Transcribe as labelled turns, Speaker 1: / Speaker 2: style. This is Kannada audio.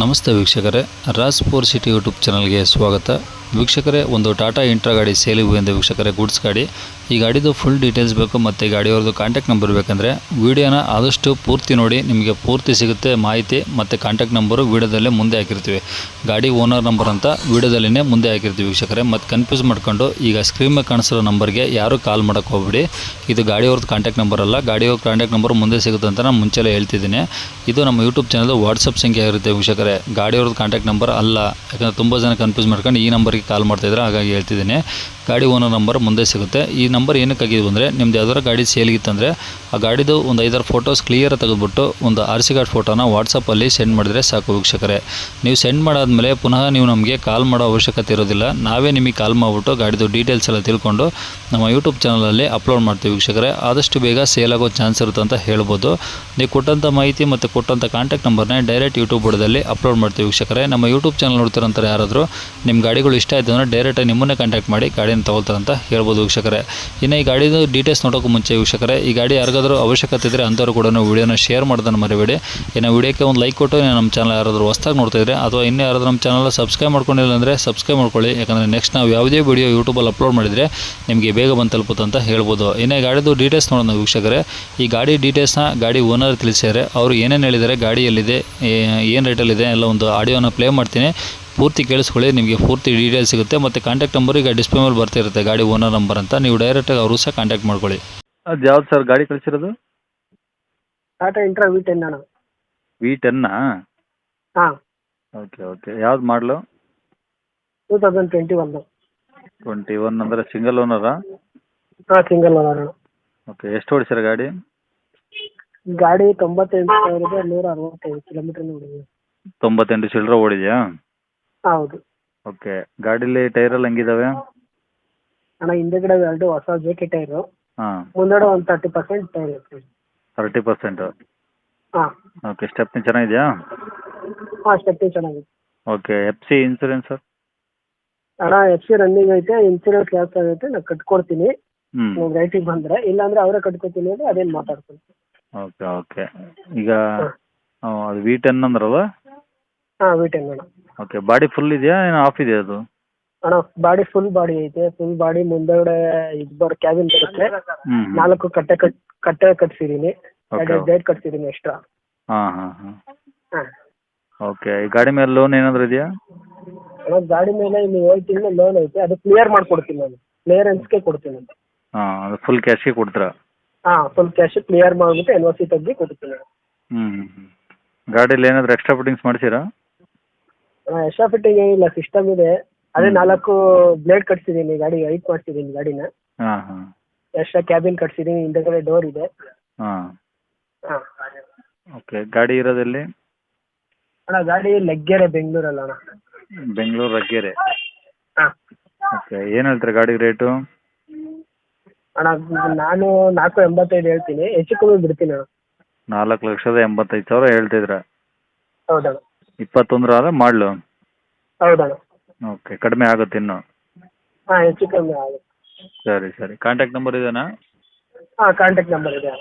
Speaker 1: ನಮಸ್ತೆ ವೀಕ್ಷಕರೇ, ರಾಸ್ ಫೋರ್ ಸಿಟಿ ಯೂಟ್ಯೂಬ್ ಚಾನಲ್ಗೆ ಸ್ವಾಗತ. ವೀಕ್ಷಕರೇ, ಒಂದು ಟಾಟಾ ಇಂಟ್ರಾ ಗಾಡಿ ಸೇಲಿಗೆ ಬಂದ ವೀಕ್ಷಕರೇ, ಗುಡ್ಸ್ ಗಾಡಿ. ಈ ಗಾಡಿದು ಫುಲ್ ಡೀಟೇಲ್ಸ್ ಬೇಕು ಮತ್ತು ಗಾಡಿಯವ್ರದ್ದು ಕಾಂಟ್ಯಾಕ್ಟ್ ನಂಬರ್ ಬೇಕಂದರೆ ವಿಡಿಯೋನ ಆದಷ್ಟು ಪೂರ್ತಿ ನೋಡಿ, ನಿಮಗೆ ಪೂರ್ತಿ ಸಿಗುತ್ತೆ ಮಾಹಿತಿ ಮತ್ತು ಕಾಂಟ್ಯಾಕ್ಟ್ ನಂಬರು ವಿಡಿಯೋದಲ್ಲೇ ಮುಂದೆ ಹಾಕಿರ್ತೀವಿ. ಗಾಡಿ ಓನರ್ ನಂಬರ್ ಅಂತ ವಿಡಿಯೋದಲ್ಲೇ ಮುಂದೆ ಹಾಕಿರ್ತೀವಿ ವೀಕ್ಷಕರೇ. ಮತ್ತು ಕನ್ಫ್ಯೂಸ್ ಮಾಡ್ಕೊಂಡು ಈಗ ಸ್ಕ್ರೀನ್ ಮೇಲೆ ಕಾಣಿಸಿರೋ ನಂಬರ್ಗೆ ಯಾರು ಕಾಲ್ ಮಾಡೋಕ್ಕೆ ಹೋಗ್ಬಿಡಿ. ಇದು ಗಾಡಿಯವ್ರದ್ದು ಕಾಂಟ್ಯಾಕ್ಟ್ ನಂಬರ್ ಅಲ್ಲ, ಗಾಡಿಯವ್ರ ಕಾಂಟ್ಯಾಕ್ಟ್ ನಂಬರ್ ಮುಂದೆ ಸಿಗುತ್ತೆ ಅಂತ ನಾನು ಮುಂಚೆಲೇ ಹೇಳ್ತಿದ್ದೀನಿ. ಇದು ನಮ್ಮ ಯೂಟ್ಯೂಬ್ ಚಾನಲ್ ವಾಟ್ಸಪ್ ಸಂಖ್ಯೆ ಇರುತ್ತೆ ವೀಕ್ಷಕರೇ, ಗಾಡಿಯವ್ರದ್ದು ಕಾಂಟ್ಯಾಕ್ಟ್ ನಂಬರ್ ಅಲ್ಲ. ಯಾಕಂದರೆ ತುಂಬ ಜನ ಕನ್ಫ್ಯೂಸ್ ಮಾಡ್ಕೊಂಡು ಈ ನಂಬರ್ಗೆ ಕಾಲ್ ಮಾಡ್ತಾಯಿದ್ರೆ, ಹಾಗಾಗಿ ಹೇಳ್ತಿದ್ದೀನಿ. ಗಾಡಿ ಓನರ್ ನಂಬರ್ ಮುಂದೆ ಸಿಗುತ್ತೆ. ಈ ನಂಬರ್ ಏನಕ್ಕಾಗಿದ್ದು ಅಂದರೆ, ನಿಮ್ದು ಯಾವ್ದಾರು ಗಾಡಿ ಸೇಲ್ಗಿತ್ತಂದರೆ ಆ ಗಾಡಿದು ಒಂದು 5-6 ಫೋಟೋಸ್ ಕ್ಲಿಯರ್ ತೆಗೆದುಬಿಟ್ಟು ಒಂದು RC ಕಾರ್ಡ್ ಫೋಟೋನ ವಾಟ್ಸಪ್ಪಲ್ಲಿ ಸೆಂಡ್ ಮಾಡಿದರೆ ಸಾಕು ವೀಕ್ಷಕರೇ. ನೀವು ಸೆಂಡ್ ಮಾಡಾದಮೇಲೆ ಪುನಃ ನೀವು ನಮಗೆ ಕಾಲ್ ಮಾಡೋ ಅವಶ್ಯಕತೆ ಇರೋದಿಲ್ಲ. ನಾವೇ ನಿಮಗೆ ಕಾಲ್ ಮಾಡಿಬಿಟ್ಟು ಗಾಡಿದು ಡೀಟೇಲ್ಸ್ ಎಲ್ಲ ತಿಳ್ಕೊಂಡು ನಮ್ಮ ಯೂಟ್ಯೂಬ್ ಚಾನಲಲ್ಲಿ ಅಪ್ಲೋಡ್ ಮಾಡ್ತೀವಿ ವೀಕ್ಷಕರೇ. ಆದಷ್ಟು ಬೇಗ ಸೇಲ್ ಆಗೋ ಚಾನ್ಸ್ ಇರುತ್ತೆ ಅಂತ ಹೇಳ್ಬೋದು. ನೀವು ಕೊಟ್ಟಂಥ ಮಾಹಿತಿ ಮತ್ತು ಕೊಟ್ಟಂಥ ಕಾಂಟ್ಯಾಕ್ಟ್ ನಂಬರ್ನೇ ಡೈರೆಕ್ಟ್ ಯೂಟ್ಯೂಬ್ ಬುಡದಲ್ಲಿ ಅಪ್ಲೋಡ್ ಮಾಡ್ತೀವಿ ವೀಕ್ಷಕರೇ. ನಮ್ಮ ಯೂಟ್ಯೂಬ್ ಚಾನಲ್ ನೋಡ್ತಿರೋಂಥವ್ರು ಯಾರಾದರೂ ನಿಮ್ಮ ಗಾಡಿಗಳು ಇಷ್ಟ ಆಯಿತು ಅಂದರೆ ಡೈರೆಕ್ಟಾಗಿ ನಿಮ್ಮನ್ನೇ ಕಾಂಟ್ಯಾಕ್ಟ್ ಮಾಡಿ ಗಾಡಿನ ತೊಗೊಳ್ತಾರೆ ಅಂತ ಹೇಳ್ಬೋದು ವೀಕ್ಷಕರೇ. ಇನ್ನು ಈ ಗಾಡಿದು ಡೀಟೇಲ್ಸ್ ನೋಡೋಕ್ಕೂ ಮುಂಚೆ ವೀಕ್ಷಕರೇ, ಈ ಗಾಡಿ ಯಾರಿಗಾದ್ರೂ ಅವಶ್ಯಕತೆ ಇದ್ದರೆ ಅಂಥವ್ರು ಕೂಡ ವೀಡಿಯೋನ ಶೇರ್ ಮಾಡೋದನ್ನು ಮರಿಬೇಡಿ. ಇನ್ನು ವೀಡಿಯೋಕ್ಕೆ ಒಂದು ಲೈಕ್ ಕೊಟ್ಟು ನಮ್ಮ ಚಾನಲ್ ಯಾರಾದರೂ ಹೊಸ್ದಾಗಿ ನೋಡ್ತಾಯಿದ್ರೆ ಅಥವಾ ಇನ್ನೂ ಯಾರಾದರೂ ನಮ್ಮ ಚಾನಲ್ ಸಬ್ಸ್ಕ್ರೈಬ್ ಮಾಡ್ಕೊಂಡಿಲ್ಲ ಅಂದರೆ ಸಬ್ಸ್ಕ್ರೈಬ್ ಮಾಡ್ಕೊಳ್ಳಿ. ಯಾಕಂದರೆ ನೆಕ್ಸ್ಟ್ ನಾವು ಯಾವುದೇ ವೀಡಿಯೋ ಯೂಟ್ಯೂಬಲ್ಲಿ ಅಪ್ಲೋಡ್ ಮಾಡಿದರೆ ನಿಮಗೆ ಬೇಗ ಬಂದು ತಲುಪುತ್ತೆ ಅಂತ ಹೇಳ್ಬೋದು. ಇನ್ನು ಗಾಡಿದು ಡೀಟೇಲ್ಸ್ ನೋಡೋಣ ವೀಕ್ಷಕರೇ. ಈ ಗಾಡಿ ಡೀಟೇಲ್ಸ್ನ ಗಾಡಿ ಓನರ್ ತಿಳಿಸಿದ್ದಾರೆ. ಅವರು ಏನೇನು ಹೇಳಿದ್ದಾರೆ, ಗಾಡಿ ಎಲ್ಲಿದೆ, ಏನು ರೇಟಲ್ಲಿದೆ ಎಲ್ಲ ಒಂದು ಆಡಿಯೋನ ಪ್ಲೇ ಮಾಡ್ತೀನಿ, ಪೂರ್ತಿ ಕೇಳಿಸ್ಕೊಳ್ಳಿ. ನಿಮಗೆ ಪೂರ್ತಿ ಡೀಟೇಲ್ಸ್ ಸಿಗುತ್ತೆ. ಮತ್ತು ಕಾಂಟ್ಯಾಕ್ಟ್ ನಂಬರ್ ಈಗ ಡಿಸ್ಪ್ಲೇ ಮೇಲೆ ಬರ್ತಿರುತ್ತೆ, ಗಾಡಿ ಓನರ್ ನಂಬರ್ ಅಂತ. ನೀವು ಡೈರೆಕ್ಟಾಗಿ ಅವರು ಸಹ ಕಾಂಟ್ಯಾಕ್ಟ್ ಮಾಡ್ಕೊಳ್ಳಿ.
Speaker 2: ಅದು ಯಾವ್ದು ಸರ್ ಗಾಡಿ ಕಳಿಸಿರೋದು?
Speaker 3: ಟಾಟಾ ಇಂಟ್ರಾ V10 ಅಣ್ಣ.
Speaker 2: V10
Speaker 3: ಹಾಂ,
Speaker 2: ಓಕೆ ಓಕೆ. ಯಾವ್ದು ಮಾಡಲು?
Speaker 3: 2021.
Speaker 2: 21 ಅಂದರೆ ಸಿಂಗಲ್ ಓನರಾ?
Speaker 3: ಹಾಂ, ಸಿಂಗಲ್ ಓನರ್ ಅಣ್ಣ.
Speaker 2: ಓಕೆ. ಎಷ್ಟು ಓಡಿಸಿರ ಗಾಡಿ?
Speaker 3: ಗಾಡಿ 98,165 ಕಿಲೋಮೀಟರ್ ನೋಡಿದೆ.
Speaker 2: 98 ಚಿಲ್ಲರೆ ಓಡಿದೆಯಾ?
Speaker 3: ಹೌದು
Speaker 2: ಓಕೆ. ಗಾಡೀಲಿ ಟೈರೆಲ್ಲ ಹೆಂಗಿದಾವೆ?
Speaker 3: ಅಣ್ಣ, ಹಿಂದೆಗಡೆ 2 ಹೊಸ JK ಟೈರು,
Speaker 2: ಹಾಂ.
Speaker 3: ಮುಂದಡೆ ಒಂದು 30% ಟೈರ್ ಇರ್ತದೆ.
Speaker 2: 30%.
Speaker 3: ಹಾಂ
Speaker 2: ಓಕೆ. ಸ್ಟೆಪ್ನಿ ಚೆನ್ನಾಗಿದೆಯಾ?
Speaker 3: ಹಾಂ, ಸ್ಟೆಪ್ನಿ ಚೆನ್ನಾಗಿದೆ.
Speaker 2: ಓಕೆ. FC insurance?
Speaker 3: ಅಣ್ಣ, FC ರನ್ನಿಂಗ್ ಐತೆ, ಇನ್ಸೂರೆನ್ಸ್ ಲ್ಯಾಪ್ಸ್ ಆಗೈತೆ. ನಾನು ಕಟ್ಕೊಡ್ತೀನಿ ನೀವು ರೈಟಿಗೆ ಬಂದರೆ, ಇಲ್ಲಾಂದರೆ ಅವರೇ ಕಟ್ಕೊತೀನಿ ಅಂದರೆ ಅದೇನು ಮಾತಾಡ್ತೀನಿ.
Speaker 2: Okay okay. ಈಗ ಅದು V10 ಅಂದ್ರಲ್ಲ?
Speaker 3: ಹಾಂ, V10 ಅಣ್ಣ.
Speaker 2: ಓಕೆ. ಬಾಡಿ ಫುಲ್ ಇದೆಯಾ ಏನು ಆಫ್ ಇದೆಯಾ ಅದು?
Speaker 3: ಅಣ್ಣ, ಬಾಡಿ ಫುಲ್ ಬಾಡಿ ಐತೆ. ಫುಲ್ ಬಾಡಿ ಮುಂದೆಗಡೆ ಇಬ್ಬರು ಕ್ಯಾಬಿನ್ ಬರುತ್ತೆ.
Speaker 2: ಹ್ಞೂ
Speaker 3: 4 ಕಟ್ಟೆ ಕಟ್ಸಿದ್ದೀನಿ. 2 ಗೇಟ್ ಕಟ್ಸಿದ್ದೀನಿ ಎಕ್ಸ್ಟ್ರಾ.
Speaker 2: ಹಾಂ ಹಾಂ ಹಾಂ.
Speaker 3: ಹಾಂ
Speaker 2: ಓಕೆ. ಈ ಗಾಡಿ ಮೇಲೆ ಲೋನ್ ಏನಾದರೂ ಇದೆಯಾ?
Speaker 3: ಅಣ್ಣ, ಗಾಡಿ ಮೇಲೆ ಇನ್ನು 7 ತಿಂಗಳು ಲೋನ್ ಐತೆ. ಅದು ಕ್ಲಿಯರ್ ಮಾಡ್ಕೊಡ್ತೀನಿ ನಾನು, ಕ್ಲಿಯರೆನ್ಸ್ಗೆ ಕೊಡ್ತೀನಿ.
Speaker 2: ಹಾಂ, ಅದು ಫುಲ್ ಕ್ಯಾಶ್ಗೆ ಕೊಡ್ತೀರಾ?
Speaker 3: ಹಾಂ, ಫುಲ್ ಕ್ಯಾಶ್ ಕ್ಲಿಯರ್ ಮಾಡಿಬಿಟ್ಟು NOC ತೆಗ್ದು ಕೊಡ್ತೀನಿ.
Speaker 2: ಹ್ಞೂ ಹ್ಞೂ ಹ್ಞೂ. ಗಾಡೀಲಿ ಏನಾದರೂ ಎಕ್ಸ್ಟ್ರಾ ಫಿಟ್ಟಿಂಗ್ಸ್ ಮಾಡಿಸಿರಾ?
Speaker 3: ಎಕ್ಸ್ಟ್ರಾ ಫಿಟ್ಟಿಂಗ್ ಏನಿಲ್ಲ, ಸಿಸ್ಟಮ್ ಇದೆ. ಅದೇ 4 ಬ್ಲೇಡ್ ಕಟ್ಸಿದ್ದೀನಿ, ಗಾಡಿ ಹೈಟ್ ಮಾಡ್ಸಿದ್ದೀನಿ ಗಾಡಿನ.
Speaker 2: ಹಾಂ ಹಾಂ.
Speaker 3: ಎಕ್ಸ್ಟ್ರಾ ಕ್ಯಾಬಿನ್ ಕಟ್ಸಿದ್ದೀನಿ, ಹಿಂದೆಗಡೆ ಡೋರ್ ಇದೆ.
Speaker 2: ಹಾಂ.
Speaker 3: ಹಾಂ
Speaker 2: ಓಕೆ. ಗಾಡಿ ಇರೋದೆಲ್ಲಿ?
Speaker 3: ಅಣ್ಣ, ಗಾಡಿ ಲಗ್ಗೆರೆ, ಬೆಂಗಳೂರಲ್ಲ ಅಣ್ಣ.
Speaker 2: ಬೆಂಗಳೂರು ರಗ್ಗೆರೆ.
Speaker 3: ಹಾಂ.
Speaker 2: ಓಕೆ. ಏನು ಹೇಳ್ತೀರಾ ಗಾಡಿ ರೇಟು?
Speaker 3: ಅಣ್ಣ, ನಾನು 485 ಹೇಳ್ತೀನಿ, ಹೆಚ್ಚು ಕಮ್ಮಿ ಬಿಡ್ತೀನಿ ಅಣ್ಣ.
Speaker 2: 4,85,000 ಹೇಳ್ತಿದ್ದೀರಾ?
Speaker 3: ಹೌದಣ್ಣ.
Speaker 2: 21 ಆದ್ರೆ ಮಾಡಲು?
Speaker 3: ಹೌದಣ್ಣ.
Speaker 2: ಓಕೆ. ಕಡಿಮೆ ಆಗುತ್ತೆ ಇನ್ನು?
Speaker 3: ಹಾಂ, ಹೆಚ್ಚು ಕಮ್ಮಿ ಆಗುತ್ತೆ.
Speaker 2: ಸರಿ ಸರಿ. ಕಾಂಟ್ಯಾಕ್ಟ್ ನಂಬರ್ ಇದೆಯಾ?
Speaker 3: ಹಾಂ, ಕಾಂಟ್ಯಾಕ್ಟ್ ನಂಬರ್ ಇದೆ.